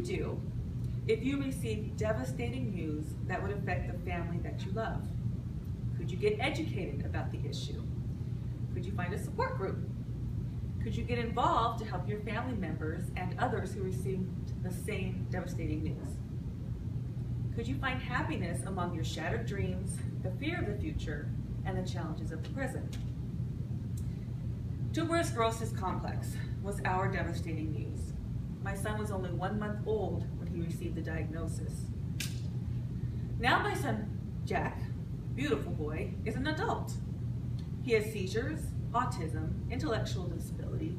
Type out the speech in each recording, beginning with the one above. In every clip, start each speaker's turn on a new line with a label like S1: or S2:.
S1: do if you receive devastating news that would affect the family that you love? Could you get educated about the issue? Could you find a support group? Could you get involved to help your family members and others who received the same devastating news? Could you find happiness among your shattered dreams, the fear of the future, and the challenges of the present? Tuberous sclerosis complex was our devastating news. My son was only 1 month old when he received the diagnosis. Now my son, Jack, beautiful boy, is an adult. He has seizures, autism, intellectual disability,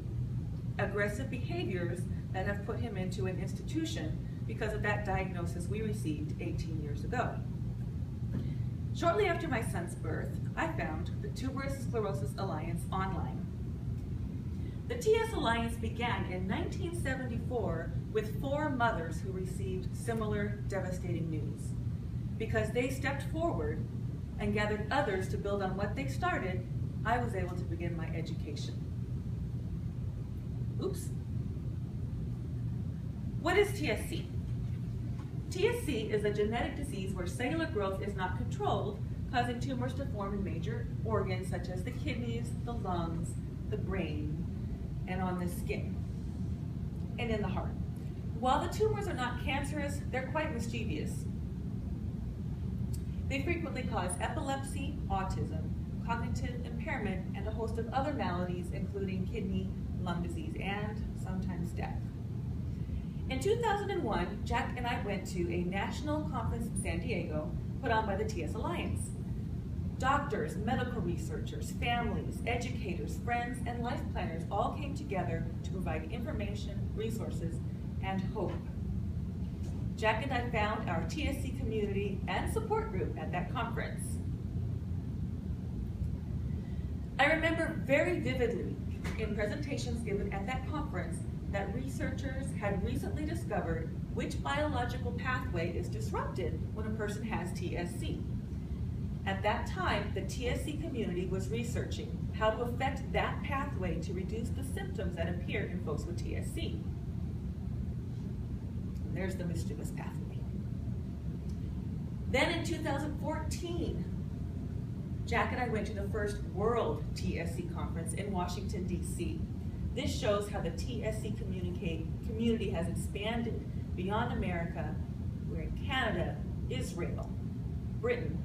S1: aggressive behaviors that have put him into an institution because of that diagnosis we received 18 years ago. Shortly after my son's birth, I found the Tuberous Sclerosis Alliance online. The TS Alliance began in 1974 with 4 mothers who received similar devastating news. Because they stepped forward and gathered others to build on what they started, I was able to begin my education. Oops. What is TSC? TSC is a genetic disease where cellular growth is not controlled, causing tumors to form in major organs such as the kidneys, the lungs, the brain, and on the skin, and in the heart. While the tumors are not cancerous, they're quite mischievous. They frequently cause epilepsy, autism, cognitive impairment, and a host of other maladies, including kidney, lung disease, and sometimes death. In 2001, Jack and I went to a national conference in San Diego put on by the TS Alliance. Doctors, medical researchers, families, educators, friends, and life planners all came together to provide information, resources, and hope. Jack and I found our TSC community and support group at that conference. I remember very vividly in presentations given at that conference that researchers had recently discovered which biological pathway is disrupted when a person has TSC. At that time, the TSC community was researching how to affect that pathway to reduce the symptoms that appear in folks with TSC. And there's the mischievous pathway. Then in 2014, Jack and I went to the first World TSC Conference in Washington, D.C. This shows how the TSC community has expanded beyond America. We're in Canada, Israel, Britain,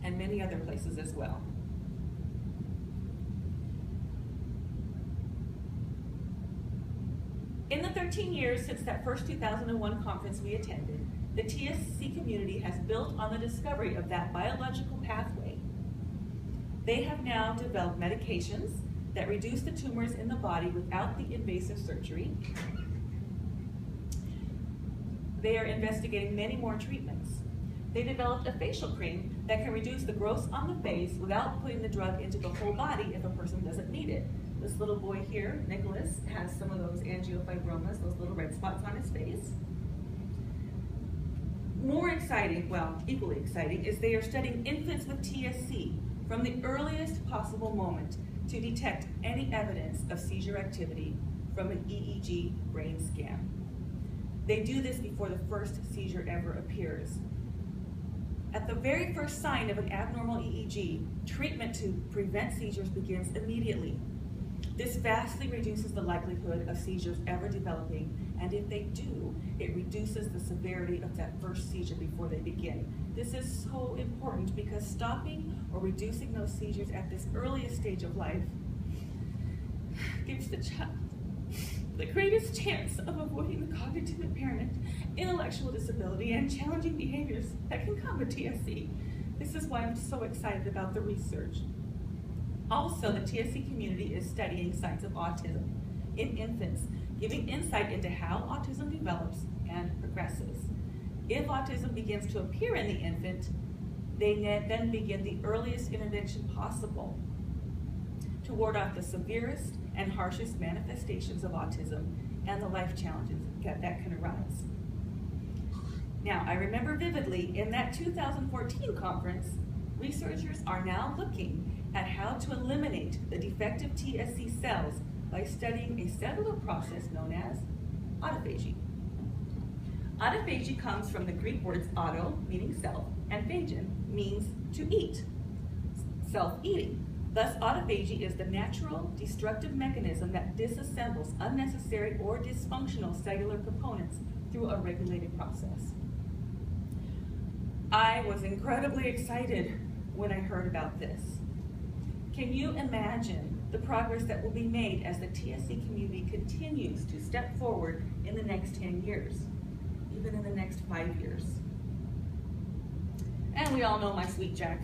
S1: and many other places as well. In the 13 years since that first 2001 conference we attended, the TSC community has built on the discovery of that biological pathway. They have now developed medications that reduce the tumors in the body without the invasive surgery. They are investigating many more treatments. They developed a facial cream that can reduce the growths on the face without putting the drug into the whole body if a person doesn't need it. This little boy here, Nicholas, has some of those angiofibromas, those little red spots on his face. More exciting, well, equally exciting, is they are studying infants with TSC from the earliest possible moment to detect any evidence of seizure activity from an EEG brain scan. They do this before the first seizure ever appears. At the very first sign of an abnormal EEG, treatment to prevent seizures begins immediately. This vastly reduces the likelihood of seizures ever developing, and if they do, it reduces the severity of that first seizure before they begin. This is so important because stopping or reducing those seizures at this earliest stage of life gives the child the greatest chance of avoiding the cognitive impairment, intellectual disability, and challenging behaviors that can come with TSC. This is why I'm so excited about the research. Also, the TSC community is studying signs of autism in infants, giving insight into how autism develops and progresses. If autism begins to appear in the infant, they then begin the earliest intervention possible to ward off the severest and harshest manifestations of autism and the life challenges that can arise. Now, I remember vividly in that 2014 conference, researchers are now looking at how to eliminate the defective TSC cells by studying a cellular process known as autophagy. Autophagy comes from the Greek words auto, meaning self, and phagein, means to eat, self-eating. Thus, autophagy is the natural, destructive mechanism that disassembles unnecessary or dysfunctional cellular components through a regulated process. I was incredibly excited when I heard about this. Can you imagine the progress that will be made as the TSC community continues to step forward in the next 10 years, even in the next 5 years? And we all know my sweet Jack.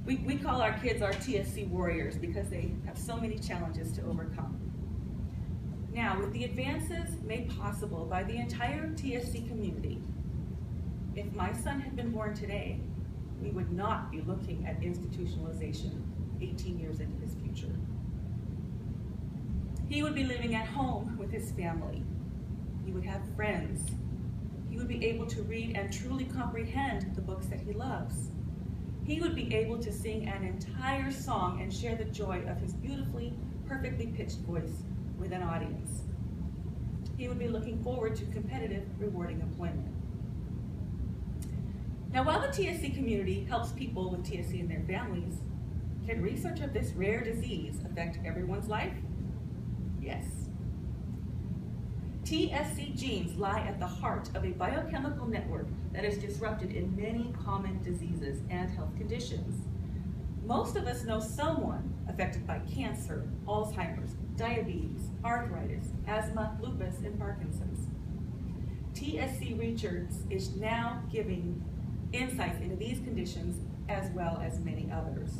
S1: We call our kids our TSC warriors because they have so many challenges to overcome. Now, with the advances made possible by the entire TSC community, if my son had been born today, we would not be looking at institutionalization 18 years into his future. He would be living at home with his family. He would have friends. He would be able to read and truly comprehend the books that he loves. He would be able to sing an entire song and share the joy of his beautifully, perfectly pitched voice with an audience. He would be looking forward to competitive, rewarding employment. Now, while the TSC community helps people with TSC and their families, can research of this rare disease affect everyone's life? Yes. TSC genes lie at the heart of a biochemical network that is disrupted in many common diseases and health conditions. Most of us know someone affected by cancer, Alzheimer's, diabetes, arthritis, asthma, lupus, and Parkinson's. TSC research is now giving insights into these conditions as well as many others.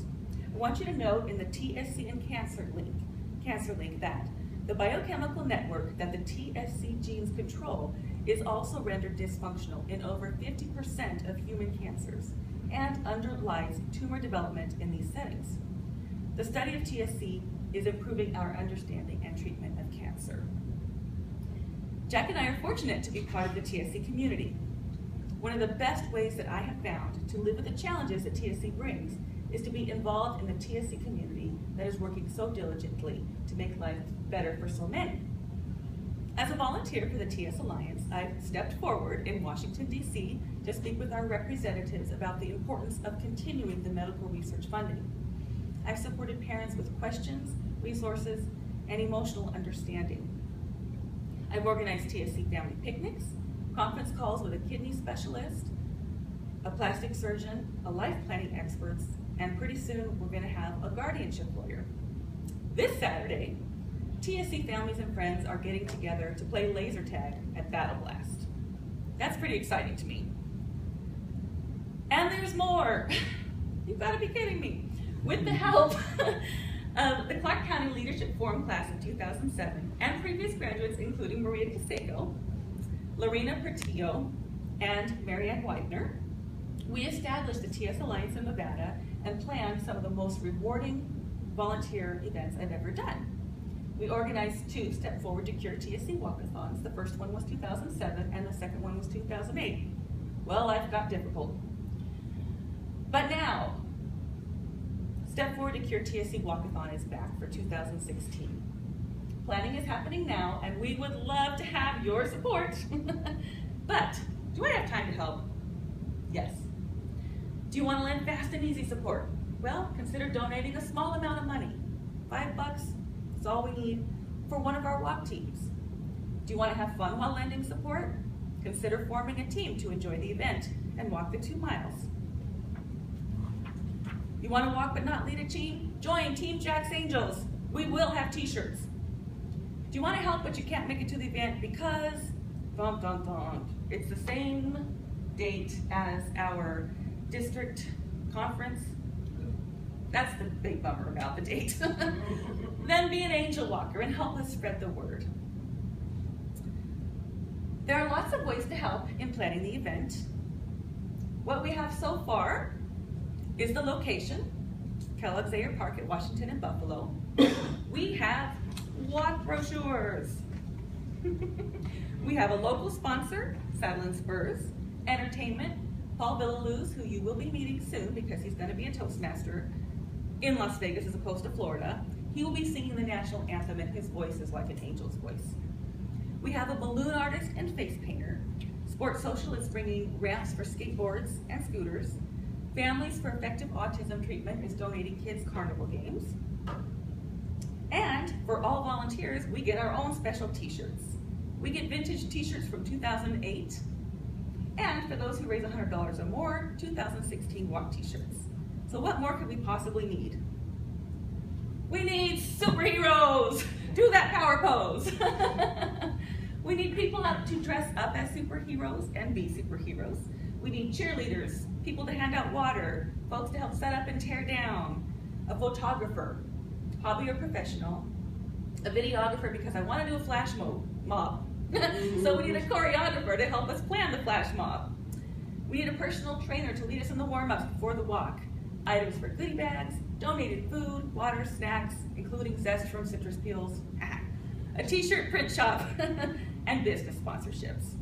S1: I want you to note in the TSC and cancer link that the biochemical network that the TSC genes control is also rendered dysfunctional in over 50% of human cancers and underlies tumor development in these settings. The study of TSC is improving our understanding and treatment of cancer. Jack and I are fortunate to be part of the TSC community. One of the best ways that I have found to live with the challenges that TSC brings is to be involved in the TSC community that is working so diligently to make life better for so many. As a volunteer for the TS Alliance, I've stepped forward in Washington, D.C. to speak with our representatives about the importance of continuing the medical research funding. I've supported parents with questions, resources, and emotional understanding. I've organized TSC family picnics, conference calls with a kidney specialist, a plastic surgeon, a life planning expert, and pretty soon we're going to have a guardianship lawyer. This Saturday, TSC families and friends are getting together to play laser tag at Battle Blast. That's pretty exciting to me. And there's more. You've got to be kidding me. With the help of the Clark County Leadership Forum class of 2007 and previous graduates including Maria Casego, Lorena Portillo, and Marianne Widener, we established the TS Alliance in Nevada and planned some of the most rewarding volunteer events I've ever done. We organized 2 Step Forward to Cure TSC walkathons. The first one was 2007 and the second one was 2008. Well, life got difficult. But now, Step Forward to Cure TSC walkathon is back for 2016. Planning is happening now and we would love to have your support. But do I have time to help? Yes. Do you want to lend fast and easy support? Well, consider donating a small amount of money. $5 is all we need for one of our walk teams. Do you want to have fun while lending support? Consider forming a team to enjoy the event and walk the 2 miles. You want to walk but not lead a team? Join Team Jack's Angels. We will have t-shirts. Do you want to help but you can't make it to the event because, dun dun dun, it's the same date as our district conference? That's the big bummer about the date. Then be an angel walker and help us spread the word. There are lots of ways to help in planning the event. What we have so far is the location, Kellogg Zayer Park at Washington and Buffalo. We have walk brochures. We have a local sponsor, Saddle and Spurs, entertainment, Paul Villaluz, who you will be meeting soon because he's going to be a Toastmaster in Las Vegas as opposed to Florida. He will be singing the national anthem and his voice is like an angel's voice. We have a balloon artist and face painter. Sports Social is bringing ramps for skateboards and scooters. Families for Effective Autism Treatment is donating kids' carnival games. And for all volunteers, we get our own special t-shirts. We get vintage t-shirts from 2008. And for those who raise $100 or more, 2016 walk t-shirts. So what more could we possibly need? We need superheroes! Do that power pose! We need people to dress up as superheroes and be superheroes. We need cheerleaders, people to hand out water, folks to help set up and tear down, a photographer, hobby or professional, a videographer because I want to do a flash mob. So we need a choreographer to help us plan the flash mob. We need a personal trainer to lead us in the warm-ups before the walk. Items for goodie bags, donated food, water, snacks, including zest from citrus peels, a t-shirt print shop, and business sponsorships.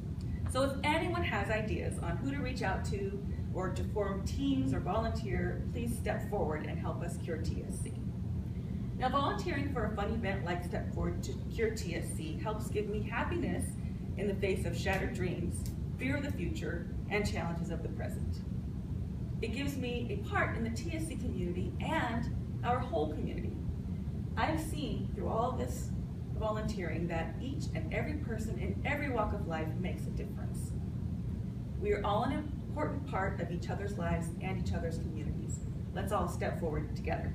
S1: So if anyone has ideas on who to reach out to or to form teams or volunteer, please step forward and help us cure TSC. Now, volunteering for a fun event like Step Forward to Cure TSC helps give me happiness in the face of shattered dreams, fear of the future, and challenges of the present. It gives me a part in the TSC community and our whole community. I've seen through all this volunteering that each and every person in every walk of life makes a difference. We are all an important part of each other's lives and each other's communities. Let's all step forward together.